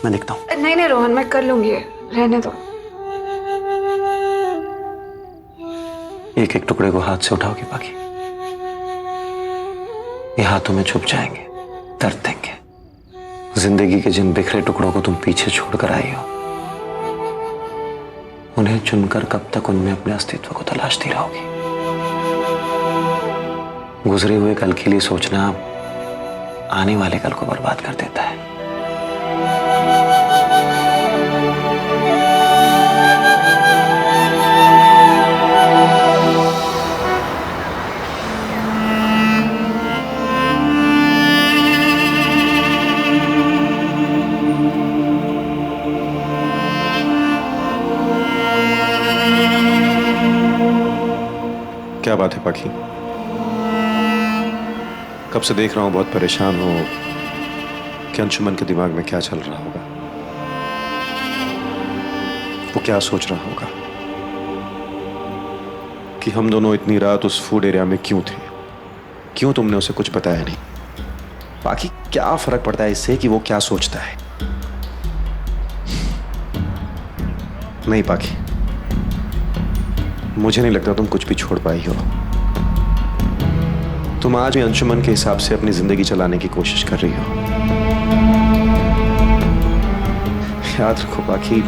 मैं देखता हूँ। नहीं नहीं रोहन, मैं कर लूंगी, रहने दो। एक एक टुकड़े को हाथ से उठाओगे बाकी, ये हाथों में छुप जाएंगे, दर्द देंगे। जिंदगी के जिन बिखरे टुकड़ों को तुम पीछे छोड़कर आई हो, उन्हें चुनकर कब तक उनमें अपने अस्तित्व को तलाशती रहोगी। गुजरे हुए कल के लिए सोचना आने वाले कल को बर्बाद कर देता है। क्या बात है पाखी? कब से देख रहा हूं बहुत परेशान हो कि अंशुमन के दिमाग में क्या चल रहा होगा, वो क्या सोच रहा होगा कि हम दोनों इतनी रात उस फूड एरिया में क्यों थे, क्यों तुमने उसे कुछ बताया नहीं। बाकी क्या फर्क पड़ता है इससे कि वो क्या सोचता है। नहीं पाखी, मुझे नहीं लगता तुम कुछ भी छोड़ पाई हो। तुम आज भी अंशुमन के हिसाब से अपनी जिंदगी चलाने की कोशिश कर रही हो। याद रखो बाकी,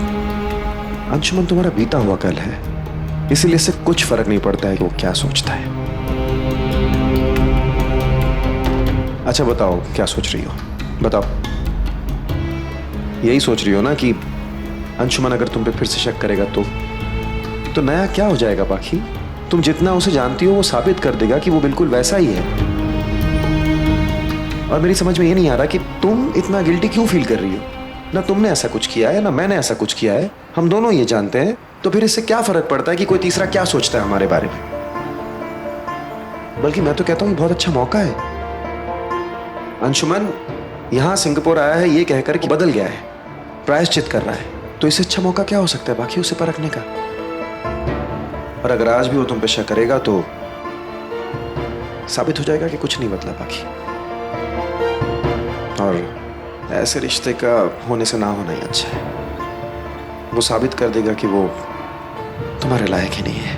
अंशुमन तुम्हारा बीता हुआ कल है, इसीलिए इससे कुछ फर्क नहीं पड़ता है कि वो क्या सोचता है। अच्छा बताओ, क्या सोच रही हो? बताओ। यही सोच रही हो ना कि अंशुमन अगर तुम पे फिर से शक करेगा तो नया क्या हो जाएगा पाखी? तुम जितना उसे जानती हो वो साबित कर देगा कि वो बिल्कुल वैसा ही है। और मेरी समझ में ये नहीं आ रहा कि तुम इतना गिल्टी क्यों फील कर रही हो। ना तुमने ऐसा कुछ किया है ना मैंने ऐसा कुछ किया है, हम दोनों ये जानते हैं। तो फिर इससे क्या फर्क पड़ता है कि कोई तीसरा क्या सोचता है हमारे बारे में। बल्कि मैं तो कहता हूं बहुत अच्छा मौका है। अंशुमन यहां सिंगापुर आया है ये कहकर कि बदल गया है, प्रायश्चित कर रहा है, तो इससे अच्छा मौका क्या हो सकता है बाकी उसे परखने का। और अगर आज भी वो तुम पे शक करेगा तो साबित हो जाएगा कि कुछ नहीं बदला बाकी। और ऐसे रिश्ते का होने से ना होना ही अच्छा है। वो साबित कर देगा कि वो तुम्हारे लायक ही नहीं है।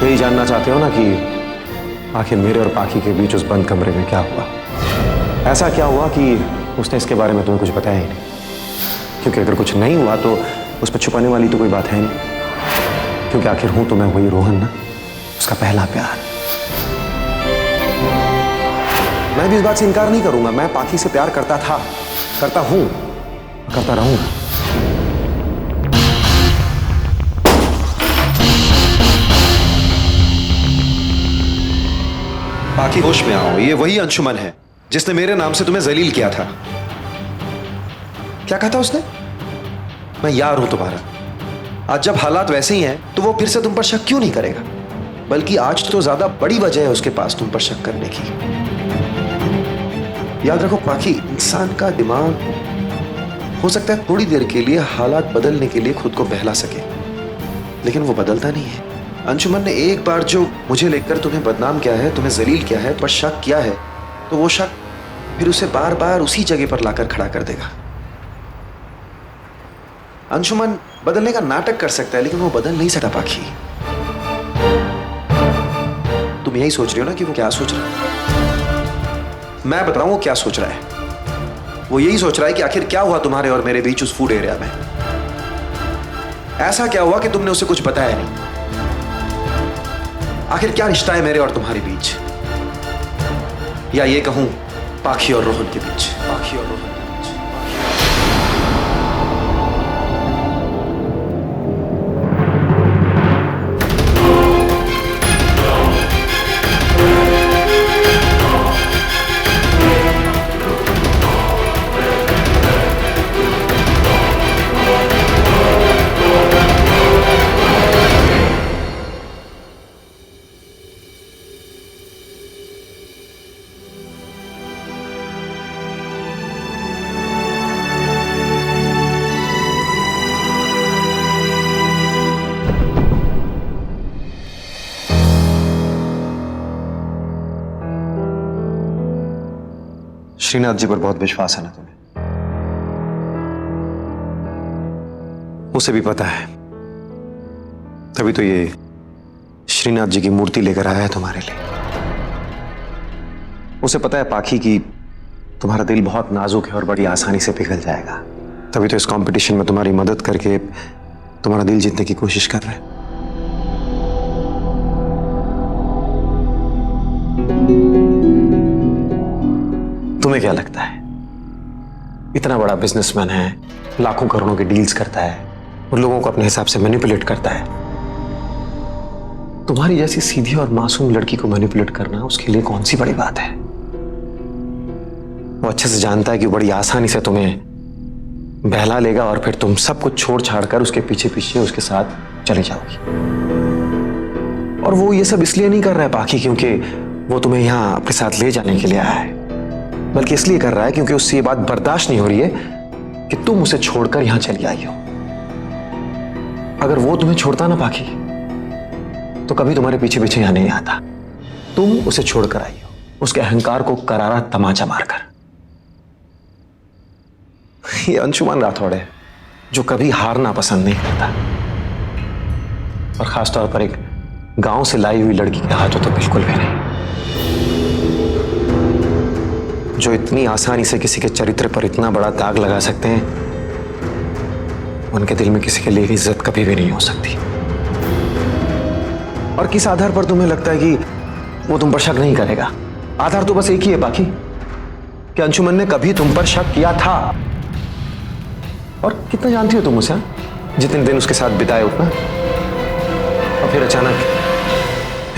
यही जानना चाहते हो ना कि आखिर मेरे और पाखी के बीच उस बंद कमरे में क्या हुआ? ऐसा क्या हुआ कि उसने इसके बारे में तुम्हें कुछ बताया ही नहीं? क्योंकि अगर कुछ नहीं हुआ तो उस पर छुपाने वाली तो कोई बात है नहीं। क्योंकि आखिर हूं तो मैं वही रोहन ना, उसका पहला प्यार। मैं भी इस बात से इनकार नहीं करूंगा, मैं पाखी से प्यार करता था, करता हूं, करता रहूंगा। पाखी होश में आओ, ये वही अंशुमन है जिसने मेरे नाम से तुम्हें जलील किया था। क्या कहा था उसने? मैं यार हूं तुम्हारा। आज जब हालात वैसे ही हैं तो वो फिर से तुम पर शक क्यों नहीं करेगा? बल्कि आज तो ज्यादा बड़ी वजह है उसके पास तुम पर शक करने की। याद रखो पाखी, इंसान का दिमाग हो सकता है थोड़ी देर के लिए हालात बदलने के लिए खुद को बहला सके, लेकिन वो बदलता नहीं है। अंशुमन ने एक बार जो मुझे लेकर तुम्हें बदनाम किया है, तुम्हें जलील किया है, पर शक किया है, तो वो शक फिर उसे बार बार उसी जगह पर लाकर खड़ा कर देगा। अंशुमन बदलने का नाटक कर सकता है लेकिन वो बदल नहीं सकता पाखी। तुम यही सोच रही हो ना कि वो क्या सोच रहा है। मैं बताऊं वो क्या सोच रहा है। वो यही सोच रहा है कि आखिर क्या हुआ तुम्हारे और मेरे बीच उस फूड एरिया में। ऐसा क्या हुआ कि तुमने उसे कुछ बताया नहीं। आखिर क्या रिश्ता है मेरे और तुम्हारे बीच, या ये कहूं पाखी और रोहन के बीच। पाखी और रोहन श्रीनाथ जी पर बहुत विश्वास है ना तुम्हें? उसे भी पता है, तभी तो ये श्रीनाथ जी की मूर्ति लेकर आया है तुम्हारे लिए। उसे पता है पाखी की तुम्हारा दिल बहुत नाजुक है और बड़ी आसानी से पिघल जाएगा, तभी तो इस कंपटीशन में तुम्हारी मदद करके तुम्हारा दिल जीतने की कोशिश कर रहा है। तुम्हें क्या लगता है, इतना बड़ा बिजनेसमैन है, लाखों करोड़ों के डील्स करता है और लोगों को अपने हिसाब से मैनिपुलेट करता है। तुम्हारी जैसी सीधी और मासूम लड़की को मैनिपुलेट करना उसके लिए कौन सी बड़ी बात है। वो अच्छे से जानता है कि बड़ी आसानी से तुम्हें बहला लेगा और फिर तुम सब कुछ छोड़ छाड़ कर उसके पीछे पीछे उसके साथ चले जाओगी। और वो ये सब इसलिए नहीं कर रहा है पाखी क्योंकि वो तुम्हें यहां अपने साथ ले जाने के लिए आया है, बल्कि इसलिए कर रहा है क्योंकि उससे ये बात बर्दाश्त नहीं हो रही है कि तुम उसे छोड़कर यहां चली आई हो। अगर वो तुम्हें छोड़ता ना पाखी तो कभी तुम्हारे पीछे पीछे यहां नहीं आता। तुम उसे छोड़कर आई हो उसके अहंकार को करारा तमाचा मारकर। ये अंशुमन राठौड़ है जो कभी हारना पसंद नहीं करता, और खासतौर पर एक गांव से लाई हुई लड़की के हाथों तो बिल्कुल भी नहीं, जो इतनी आसानी से किसी के चरित्र पर इतना बड़ा दाग लगा सकते हैं। उनके दिल में किसी के लिए इज्जत कभी भी नहीं हो सकती। और किस आधार पर तुम्हें लगता है कि वो तुम पर शक नहीं करेगा? आधार तो बस एक ही है बाकी, कि अंशुमन ने कभी तुम पर शक किया था। और कितना जानती हो तुम उसे? जितने दिन उसके साथ बिताए उतना। और फिर अचानक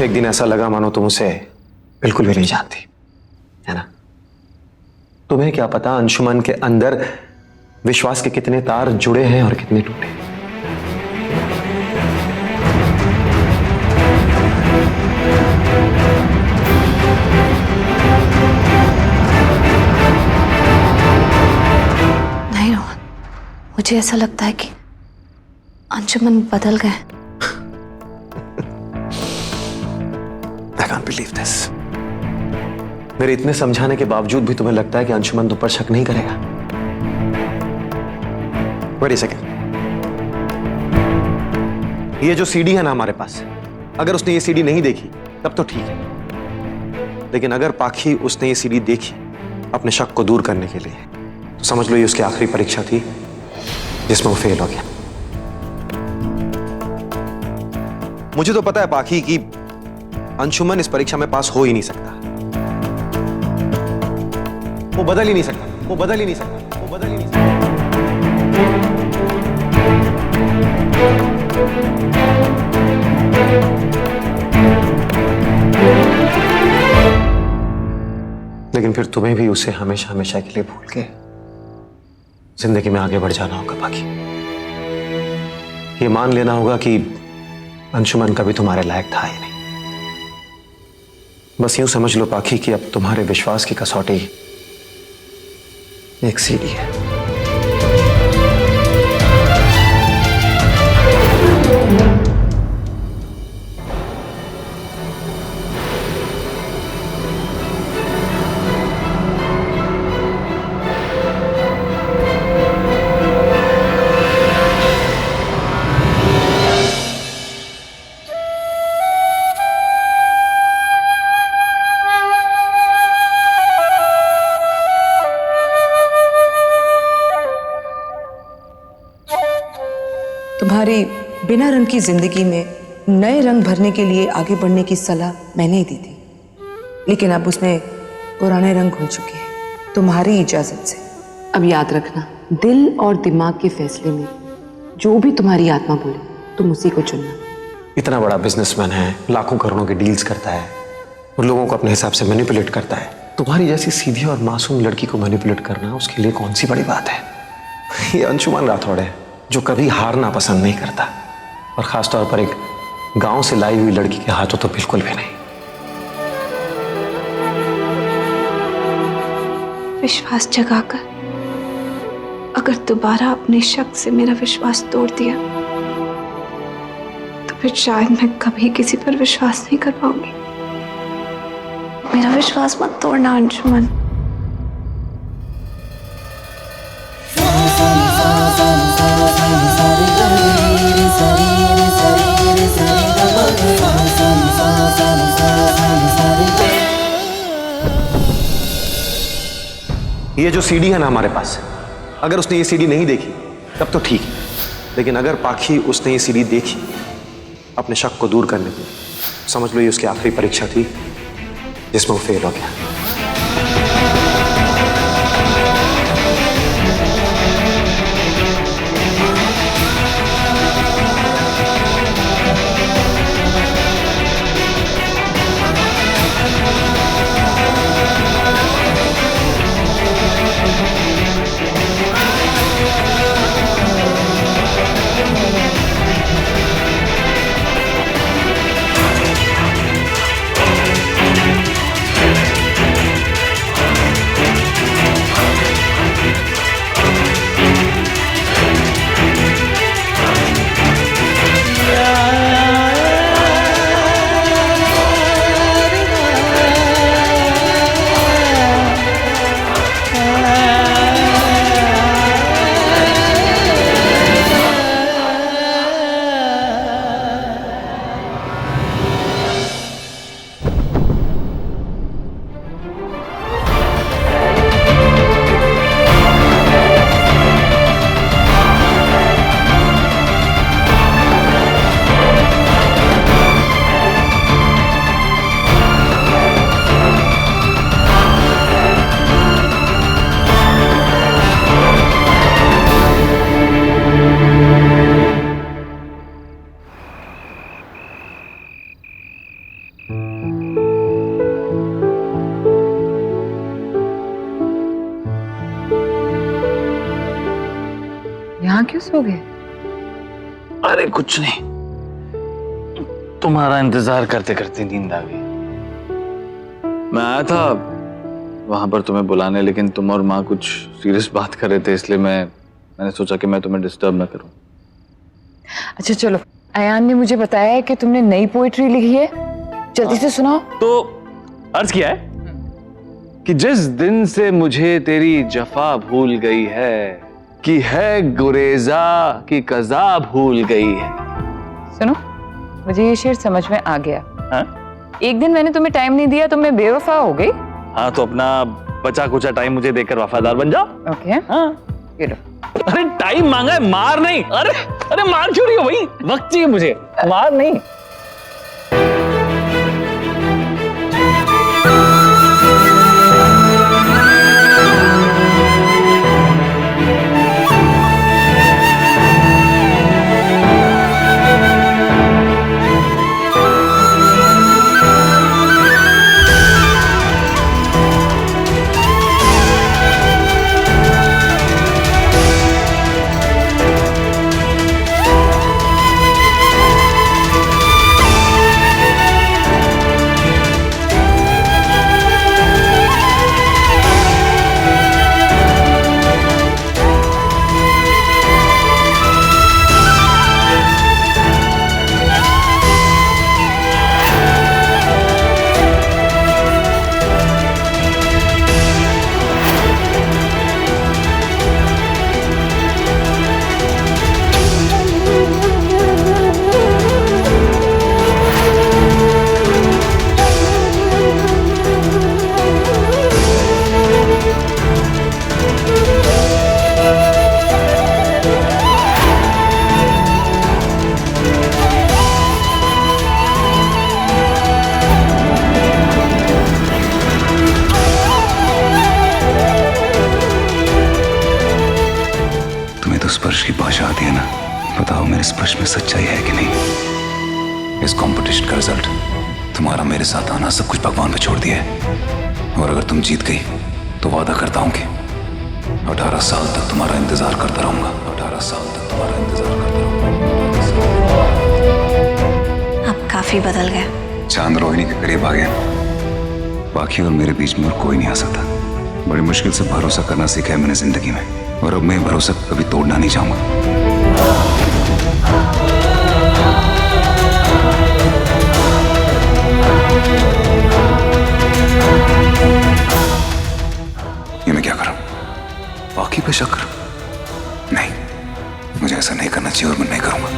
एक दिन ऐसा लगा मानो तुम उसे बिल्कुल भी नहीं जानती, है ना? तुम्हें क्या पता अंशुमन के अंदर विश्वास के कितने तार जुड़े हैं और कितने टूटे। नहीं रोहन, मुझे ऐसा लगता है कि अंशुमन बदल गए। I can't believe this. मेरे इतने समझाने के बावजूद भी तुम्हें लगता है कि अंशुमन तुम पर शक नहीं करेगा? Wait a second. ये जो सीडी है ना हमारे पास, अगर उसने ये सीडी नहीं देखी तब तो ठीक है, लेकिन अगर पाखी उसने ये सीडी देखी अपने शक को दूर करने के लिए, तो समझ लो ये उसकी आखिरी परीक्षा थी जिसमें वो फेल हो गया। मुझे तो पता है पाखी कि अंशुमन इस परीक्षा में पास हो ही नहीं सकता। वो बदल ही नहीं सकता, वो बदल ही नहीं सकता, वो बदल ही नहीं सकता। लेकिन फिर तुम्हें भी उसे हमेशा हमेशा के लिए भूल के जिंदगी में आगे बढ़ जाना होगा बाकी। ये मान लेना होगा कि अंशुमन कभी तुम्हारे लायक था ही नहीं। बस यूं समझ लो पाखी कि अब तुम्हारे विश्वास की कसौटी एक सीढ़ी है। तुम्हारी बिना रंग की जिंदगी में नए रंग भरने के लिए आगे बढ़ने की सलाह मैंने ही दी थी, लेकिन अब उसमें पुराने रंग घुल चुके हैं तुम्हारी इजाजत से। अब याद रखना, दिल और दिमाग के फैसले में जो भी तुम्हारी आत्मा बोले तुम उसी को चुनना। इतना बड़ा बिजनेसमैन है, लाखों करोड़ों के डील्स करता है और लोगों को अपने हिसाब से मैनिपुलेट करता है। तुम्हारी जैसी सीधी और मासूम लड़की को मैनिपुलेट करना उसके लिए कौन सी बड़ी बात है। ये अंशुमन राठौड़ है जो कभी हारना पसंद नहीं करता, और खासतौर पर एक गांव से लाई हुई लड़की के हाथों तो बिल्कुल भी नहीं। विश्वास जगाकर अगर दोबारा अपने शक से मेरा विश्वास तोड़ दिया तो फिर शायद मैं कभी किसी पर विश्वास नहीं कर पाऊंगी। मेरा विश्वास मत तोड़ना अंशुमन। ये जो सीडी है ना हमारे पास, अगर उसने ये सीडी नहीं देखी तब तो ठीक है, लेकिन अगर पाखी उसने ये सीडी देखी अपने शक को दूर करने की, समझ लो ये उसकी आखिरी परीक्षा थी जिसमें वो फेल हो गया। यहाँ क्यों सो गए? अरे कुछ नहीं, तुम्हारा इंतजार करते करते नींद आ गई। मैं आया था वहां पर तुम्हें बुलाने, लेकिन तुम और माँ कुछ सीरियस बात कर रहे थे, इसलिए मैंने सोचा कि मैं तुम्हें डिस्टर्ब न करूं। अच्छा चलो, अयान ने मुझे बताया है कि तुमने नई पोएट्री लिखी है, जल्दी से सुनाओ। तो अर्ज किया है कि जिस दिन से मुझे तेरी जफा भूल गई है, कि है गुरेजा की कजा भूल गई है। सुनो, मुझे ये शेर समझ में आ गया। हाँ? एक दिन मैंने तुम्हें टाइम नहीं दिया तो मैं बेवफा हो गई। हाँ, तो अपना बचा कुचा टाइम मुझे देकर वफादार बन जाओ। ओके हाँ। ये लो। अरे टाइम मांगा है, मार नहीं। अरे अरे मार क्यों रही हो भाई, वक्त चाहिए मुझे, मार नहीं। स्पर्श की भाषा आती है ना, बताओ मेरे स्पर्श में सच्चाई है कि नहीं। इस कंपटीशन का रिजल्ट तुम्हारा मेरे साथ आना सब कुछ भगवान पे छोड़ दिया है, और अगर तुम जीत गई तो वादा करता हूं कि 18 साल तक तुम्हारा इंतजार करता रहूंगा। 18 साल तक तुम्हारा इंतजार करता रहूंगा। अब काफी बदल गया। चांद रोहिणी के करीब आ गया, बाकी और मेरे बीच में और कोई नहीं आ सकता। बड़ी मुश्किल से भरोसा करना सीखा है मैंने जिंदगी में, और अब मैं भरोसा कभी तोड़ना नहीं चाहूंगा। ये मैं क्या करूं? बाकी पे शक करूं? नहीं, मुझे ऐसा नहीं करना चाहिए और मैं नहीं करूंगा।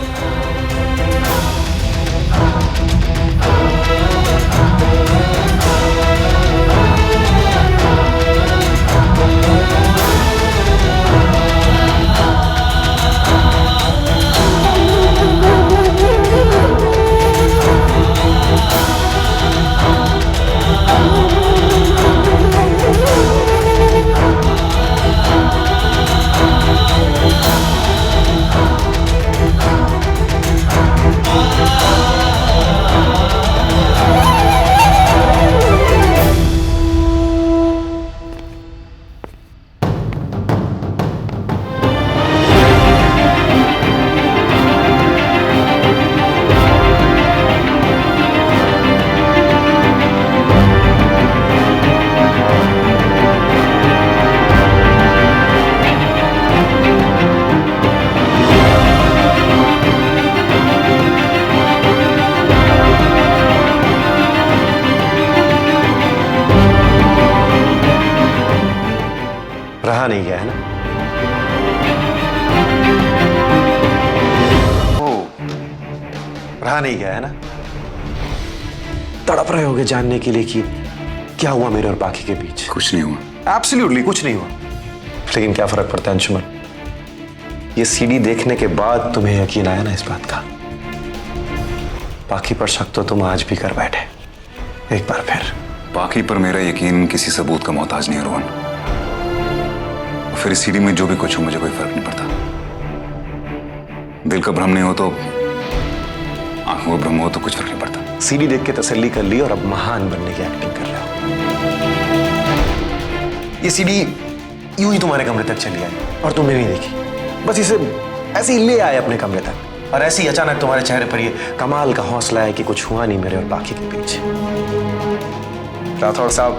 रहा नहीं गया है ना? तड़प रहे होगे जानने के लिए कि क्या हुआ मेरे और बाकी के बीच। कुछ नहीं हुआ। एब्सोल्युटली कुछ नहीं हुआ। लेकिन क्या फर्क पड़ता है अंशुमन? ये सीडी देखने के बाद तुम्हें यकीन आया ना इस बात का। बाकी पर शक तो तुम आज भी कर बैठे, एक बार फिर। बाकी पर मेरा यकीन किसी सबूत का मोहताज नहीं है रोहन। फिर सीडी में जो भी कुछ हो मुझे कोई फर्क नहीं पड़ता। दिल का भ्रम नहीं हो तो, आंखों का भ्रम हो तो कुछ फर्क नहीं पड़ता। सीडी देख के तसल्ली कर ली और अब महान बनने की एक्टिंग कर रहे हो। ये सीडी यूं ही तुम्हारे कमरे तक चली आई और तुमने नहीं देखी। बस इसे ऐसे ही ले आए अपने कमरे तक और ऐसे ही अचानक तुम्हारे चेहरे पर ये कमाल का हौसला है कि कुछ हुआ नहीं मेरे और बाकी के बीच। राठौड़ साहब,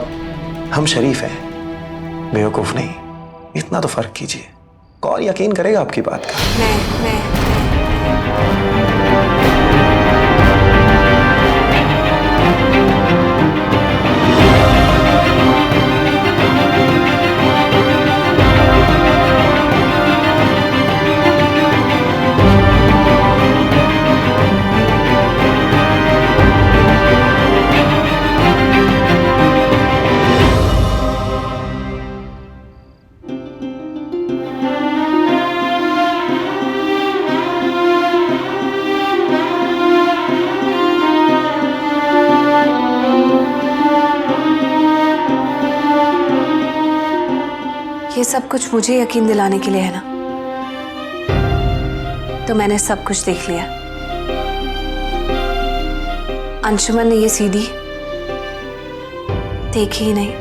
हम शरीफ हैं, बेवकूफ नहीं। इतना तो फर्क कीजिए। कौन यकीन करेगा आपकी बात का? मैं ये सब कुछ मुझे यकीन दिलाने के लिए है ना? तो मैंने सब कुछ देख लिया। अंशुमन ने ये सीडी देखी ही नहीं।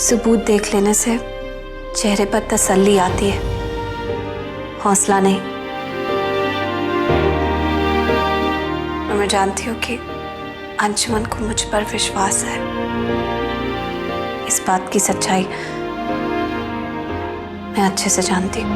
सबूत देख लेने से चेहरे पर तसल्ली आती है, हौसला नहीं। और मैं जानती हूँ कि अंशुमन को मुझ पर विश्वास है। इस बात की सच्चाई मैं अच्छे से जानती हूँ।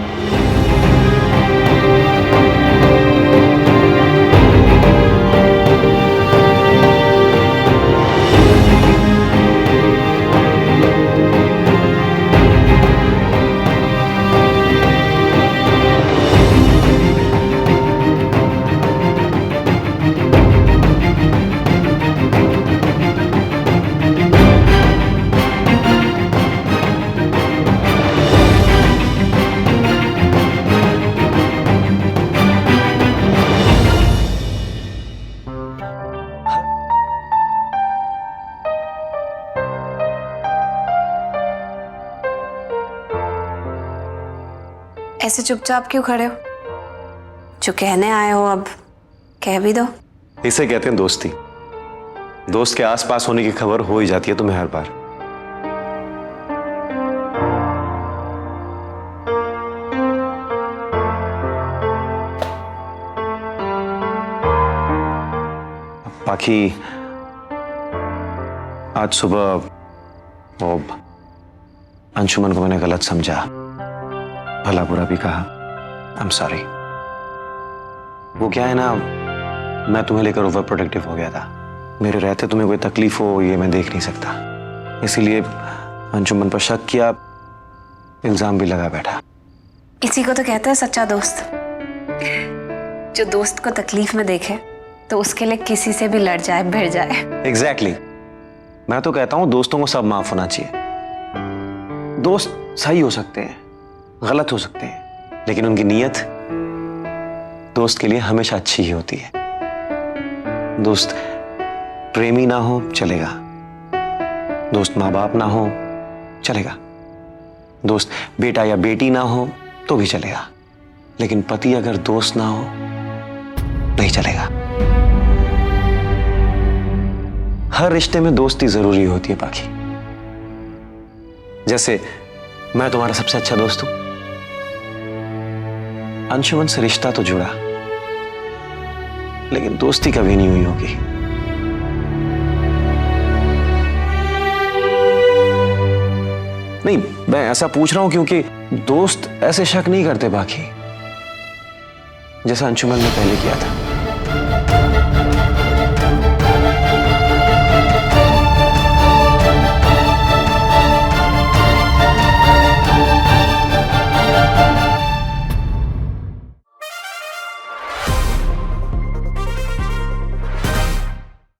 ऐसे चुपचाप क्यों खड़े हो? जो कहने आए हो अब कह भी दो। इसे कहते हैं दोस्ती। दोस्त के आसपास होने की खबर हो ही जाती है तुम्हें हर बार। बाकी आज सुबह वो अंशुमन को मैंने गलत समझा, भला बुरा भी कहा। I am sorry. वो क्या है ना, मैं तुम्हें लेकर ओवर प्रोटेक्टिव हो गया था। मेरे रहते तुम्हें कोई तकलीफ हो ये मैं देख नहीं सकता, इसीलिए अंशुमन पर शक किया, इल्जाम भी लगा बैठा। इसी को तो कहते हैं सच्चा दोस्त। जो दोस्त को तकलीफ में देखे तो उसके लिए किसी से भी लड़ जाए, भिड़ जाए। एग्जैक्टली। मैं तो कहता हूं दोस्तों को सब माफ होना चाहिए। दोस्त सही हो सकते हैं, गलत हो सकते हैं, लेकिन उनकी नीयत दोस्त के लिए हमेशा अच्छी ही होती है। दोस्त प्रेमी ना हो चलेगा, दोस्त माँ बाप ना हो चलेगा, दोस्त बेटा या बेटी ना हो तो भी चलेगा, लेकिन पति अगर दोस्त ना हो नहीं चलेगा। हर रिश्ते में दोस्ती जरूरी होती है बाकी। जैसे मैं तुम्हारा सबसे अच्छा दोस्त हूं, अंशुमन से रिश्ता तो जुड़ा, लेकिन दोस्ती कभी नहीं हुई होगी। नहीं, मैं ऐसा पूछ रहा हूं क्योंकि दोस्त ऐसे शक नहीं करते बाकी, जैसा अंशुमन ने पहले किया था।